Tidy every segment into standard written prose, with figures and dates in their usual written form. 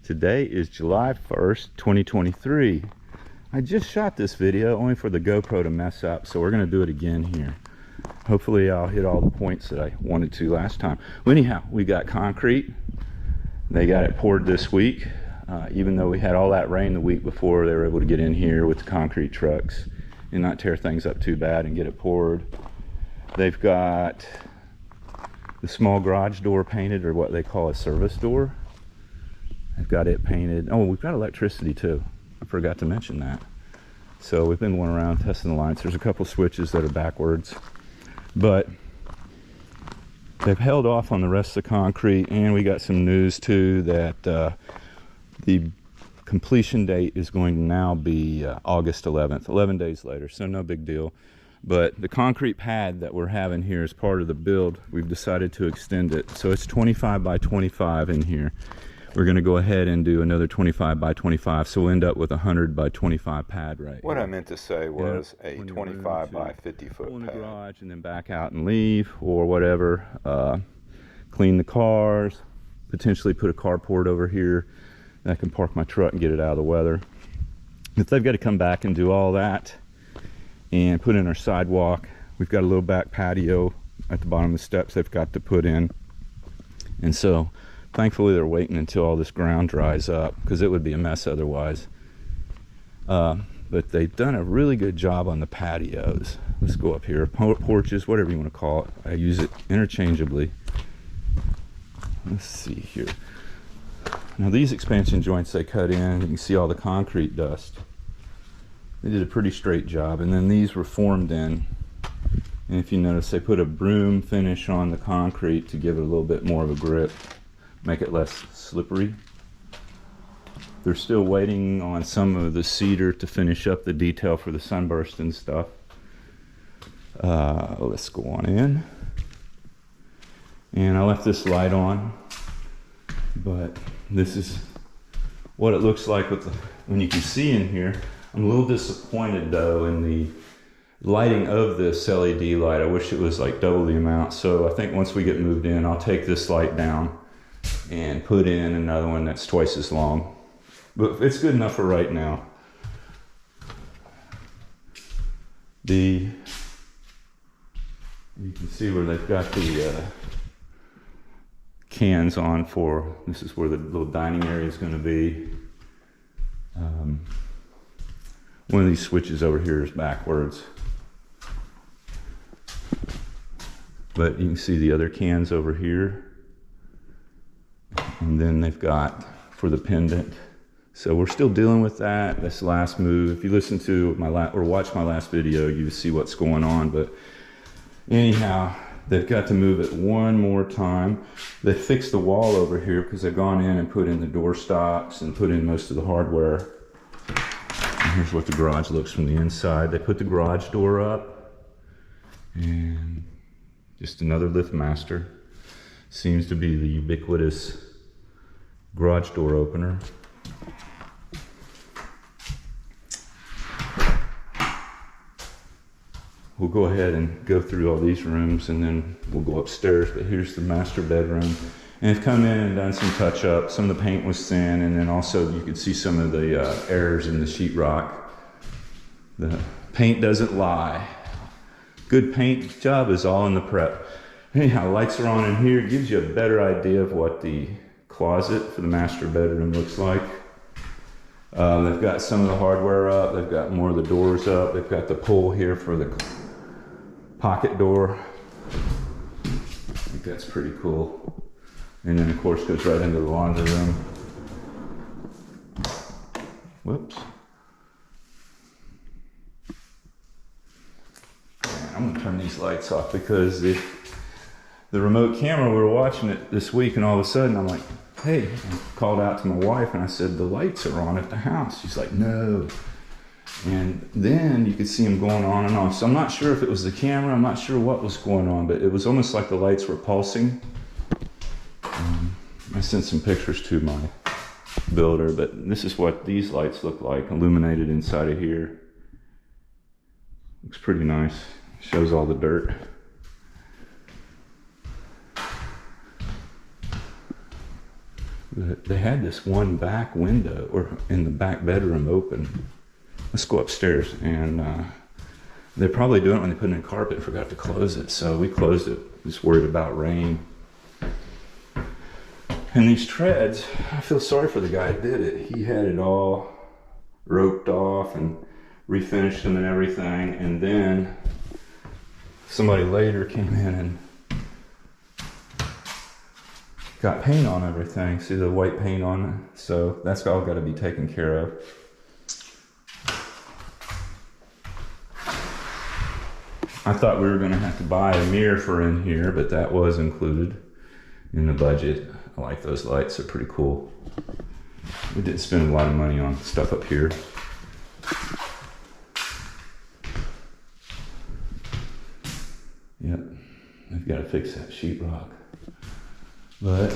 Today is July 1st, 2023. I just shot this video only for the GoPro to mess up, so we're going to do it again here. Hopefully I'll hit all the points that I wanted to last time. Well, anyhow, we got concrete. They got it poured this week. Even though we had all that rain the week before, they were able to get in here with the concrete trucks and not tear things up too bad and get it poured. They've got the small garage door painted, or what they call a service door. I've got it painted. Oh, we've got electricity too. I forgot to mention that. So we've been going around testing the lights. There's a couple switches that are backwards, but they've held off on the rest of the concrete. And we got some news too that the completion date is going to now be August 11th, 11 days later. So no big deal. But the concrete pad that we're having here as part of the build, we've decided to extend it. So it's 25 by 25 in here. We're going to go ahead and do another 25 by 25, so we'll end up with a 100 by 25 pad right What here. I meant to say was a 25 by 50 foot pull in the pad. garage and then back out and leave, or whatever. Clean the cars, potentially put a carport over here. I can park my truck and get it out of the weather. If they've got to come back and do all that and put in our sidewalk, we've got a little back patio at the bottom of the steps they've got to put in. And so thankfully they're waiting until all this ground dries up, because it would be a mess otherwise. But they've done a really good job on the patios. Let's go up here. Porches, whatever you want to call it. I use it interchangeably. Let's see here. Now these expansion joints they cut in, you can see all the concrete dust. They did a pretty straight job. And then these were formed in. And if you notice, they put a broom finish on the concrete to give it a little bit more of a grip, make it less slippery. They're still waiting on some of the cedar to finish up the detail for the sunburst and stuff. Let's go on in. And I left this light on, but this is what it looks like with when you can see in here. I'm a little disappointed though in the lighting of this LED light. I wish it was like double the amount. So I think once we get moved in, I'll take this light down and put in another one that's twice as long. But it's good enough for right now. You can see where they've got the cans on for, this is where the little dining area is going to be. One of these switches over here is backwards. But you can see the other cans over here. And then they've got for the pendant. So we're still dealing with that. This last move. If you listen to my or watch my last video, you see what's going on. But anyhow, they've got to move it one more time. They fixed the wall over here because they've gone in and put in the door stops and put in most of the hardware. And here's what the garage looks from the inside. They put the garage door up, and just another LiftMaster. Seems to be the ubiquitous garage door opener. We'll go ahead and go through all these rooms, and then we'll go upstairs. But here's the master bedroom. And they've come in and done some touch up. Some of the paint was thin, and then also you could see some of the errors in the sheetrock. The paint doesn't lie. Good paint job is all in the prep. Anyhow, lights are on in here. It gives you a better idea of what the closet for the master bedroom looks like. They've got some of the hardware up. They've got more of the doors up. They've got the pull here for the pocket door. I think that's pretty cool. And then of course goes right into the laundry room. Whoops. I'm gonna turn these lights off because the remote camera, we were watching it this week, and all of a sudden I'm like, hey, I called out to my wife and I said, the lights are on at the house. She's like, no. And then you could see them going on and off. So I'm not sure if it was the camera, I'm not sure what was going on, but it was almost like the lights were pulsing. I sent some pictures to my builder, but this is what these lights look like, illuminated inside of here. Looks pretty nice. Shows all the dirt. But they had this one back window, or in the back bedroom, open. Let's go upstairs, and they're probably doing it when they put in carpet and forgot to close it, so we closed it. Just worried about rain. And these treads, I feel sorry for the guy who did it. He had it all roped off and refinished them and everything, and then somebody later came in and got paint on everything. See the white paint on it? So that's all got to be taken care of. I thought we were going to have to buy a mirror for in here, but that was included in the budget. I like those lights, they're pretty cool. We didn't spend a lot of money on stuff up here. Yep, I've got to fix that sheetrock. But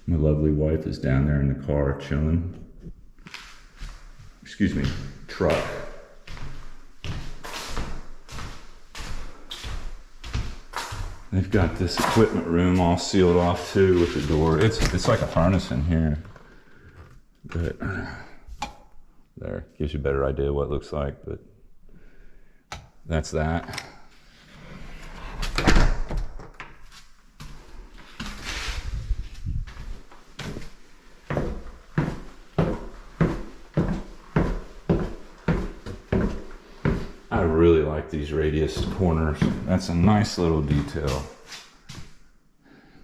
my lovely wife is down there in the car chilling. Excuse me, truck. They've got this equipment room all sealed off too with the door. It's like a furnace in here. But there, gives you a better idea what it looks like, but that's that. I really like these radius corners. That's a nice little detail.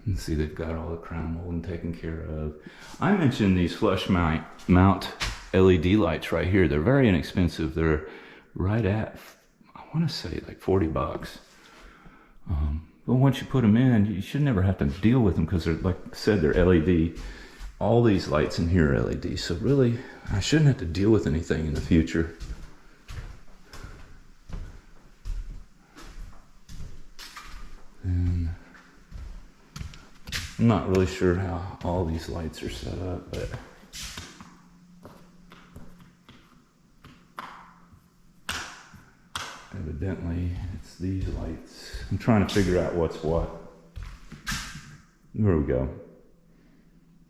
You can see they've got all the crown molding taken care of. I mentioned these flush mount LED lights right here. They're very inexpensive. They're right at, I want to say like 40 bucks. But once you put them in, you should never have to deal with them because they're, like I said, they're LED. All these lights in here are LED. So really, I shouldn't have to deal with anything in the future. And I'm not really sure how all these lights are set up, but evidently it's these lights. I'm trying to figure out what's what. There we go.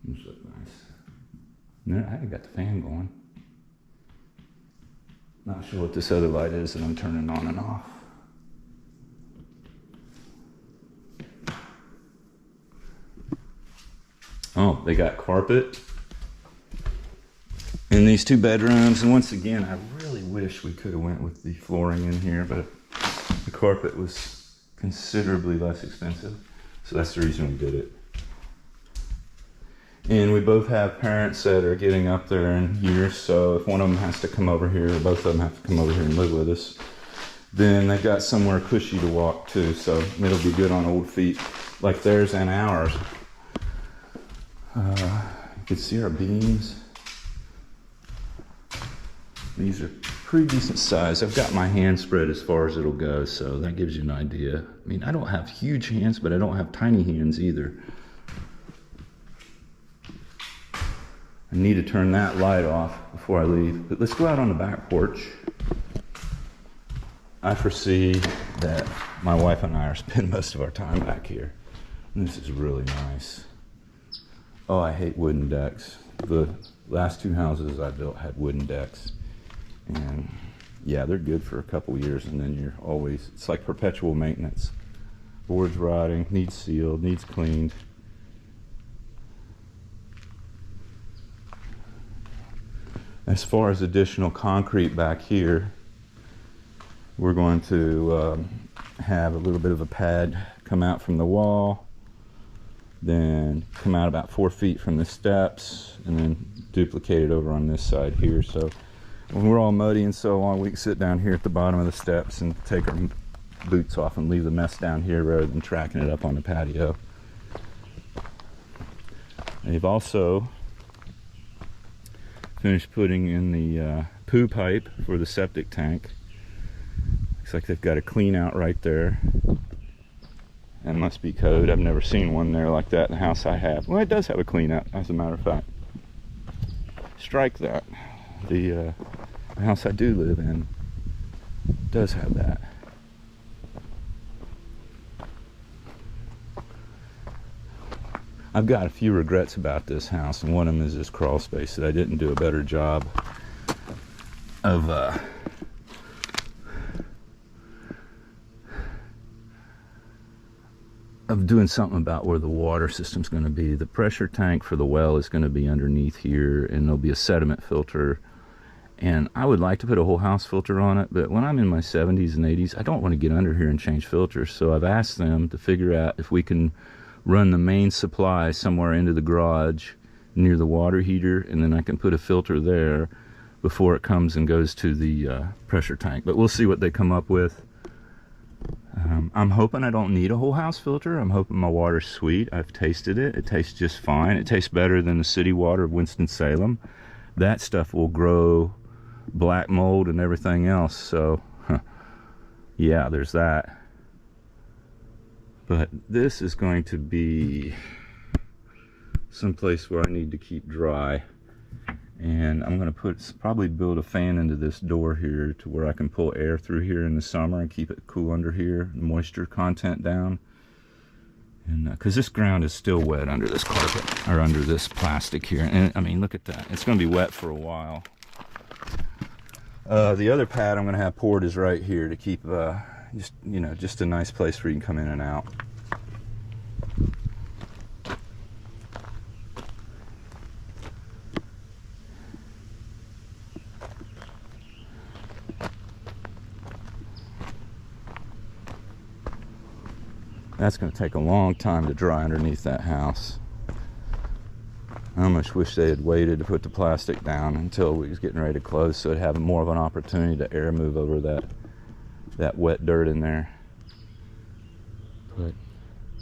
These look nice. I got the fan going. Not sure what this other light is that I'm turning on and off. Oh, they got carpet in these two bedrooms. And once again, I really wish we could have went with the flooring in here, but the carpet was considerably less expensive. So that's the reason we did it. And we both have parents that are getting up there in years. So if one of them has to come over here, or both of them have to come over here and live with us, then they've got somewhere cushy to walk to. So it'll be good on old feet like theirs and ours. You can see our beams. These are pretty decent size. I've got my hand spread as far as it'll go, so that gives you an idea. I mean, I don't have huge hands, but I don't have tiny hands either. I need to turn that light off before I leave. But let's go out on the back porch. I foresee that my wife and I are spending most of our time back here. And this is really nice. Oh, I hate wooden decks. The last two houses I built had wooden decks. And yeah, they're good for a couple years, and then you're always, it's like perpetual maintenance. Boards rotting, needs sealed, needs cleaned. As far as additional concrete back here, we're going to have a little bit of a pad come out from the wall, then come out about 4 feet from the steps, and then duplicate it over on this side here. So when we're all muddy and so on, we can sit down here at the bottom of the steps and take our boots off and leave the mess down here rather than tracking it up on the patio. They've also finished putting in the poo pipe for the septic tank. Looks like they've got a clean out right there. That must be code. I've never seen one there like that in the house I have. Well, it does have a clean out, as a matter of fact. Strike that. The house I do live in does have that. I've got a few regrets about this house, and one of them is this crawl space, that I didn't do a better job of doing something about where the water system's going to be. The pressure tank for the well is going to be underneath here, and there'll be a sediment filter. And I would like to put a whole house filter on it, but when I'm in my 70s and 80s, I don't want to get under here and change filters. So I've asked them to figure out if we can run the main supply somewhere into the garage near the water heater, and then I can put a filter there before it comes and goes to the pressure tank. But we'll see what they come up with. I'm hoping I don't need a whole house filter. I'm hoping my water's sweet. I've tasted it. It tastes just fine. It tastes better than the city water of Winston-Salem. That stuff will grow black mold and everything else. So, yeah, there's that. But this is going to be someplace where I need to keep dry. And I'm going to probably build a fan into this door here to where I can pull air through here in the summer and keep it cool under here, the moisture content down. And because this ground is still wet under this carpet, or under this plastic here. And I mean, look at that. It's going to be wet for a while. The other pad I'm going to have poured is right here to keep just a nice place where you can come in and out. That's going to take a long time to dry underneath that house. I almost wish they had waited to put the plastic down until we was getting ready to close, so it'd have more of an opportunity to air move over that wet dirt in there. But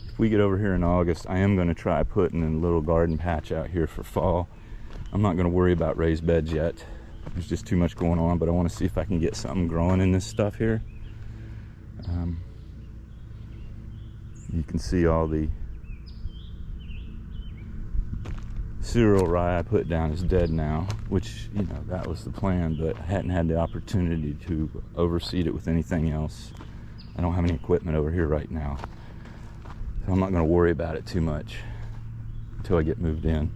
if we get over here in August, I am going to try putting in a little garden patch out here for fall. I'm not going to worry about raised beds yet. There's just too much going on, but I want to see if I can get something growing in this stuff here. You can see all the cereal rye I put down is dead now, which, you know, that was the plan, but I hadn't had the opportunity to overseed it with anything else. I don't have any equipment over here right now, so I'm not going to worry about it too much until I get moved in.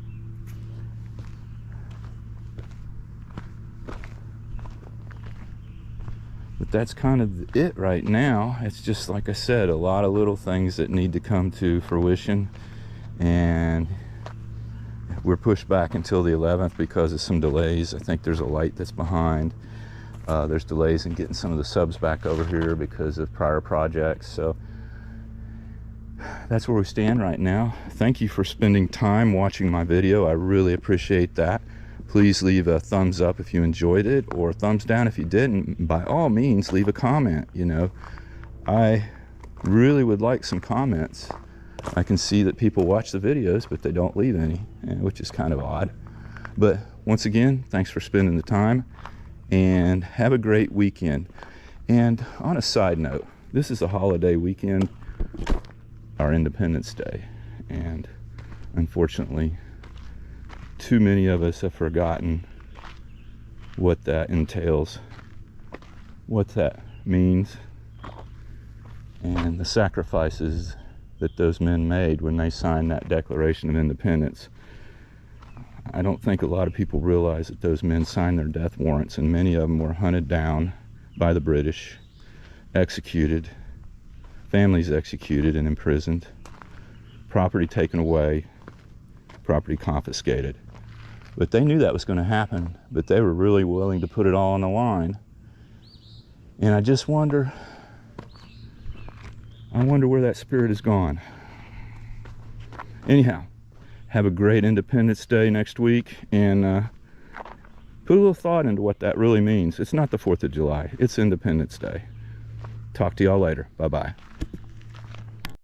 But that's kind of it right now. It's just, like I said, a lot of little things that need to come to fruition, and we're pushed back until the 11th because of some delays. I think there's a light that's behind. There's delays in getting some of the subs back over here because of prior projects. So that's where we stand right now. Thank you for spending time watching my video. I really appreciate that. Please leave a thumbs up if you enjoyed it, or a thumbs down if you didn't. By all means, leave a comment. You know, I really would like some comments. I can see that people watch the videos, but they don't leave any, which is kind of odd. But once again, thanks for spending the time, and have a great weekend. And on a side note, this is a holiday weekend, our Independence Day, and unfortunately, too many of us have forgotten what that entails, what that means, and the sacrifices that those men made when they signed that Declaration of Independence. I don't think a lot of people realize that those men signed their death warrants, and many of them were hunted down by the British, executed, families executed and imprisoned, property taken away, property confiscated. But they knew that was going to happen, but they were really willing to put it all on the line. And I just wonder where that spirit is gone. Anyhow, have a great Independence Day next week, and put a little thought into what that really means. It's not the 4th of July, it's Independence Day. Talk to y'all later. Bye-bye.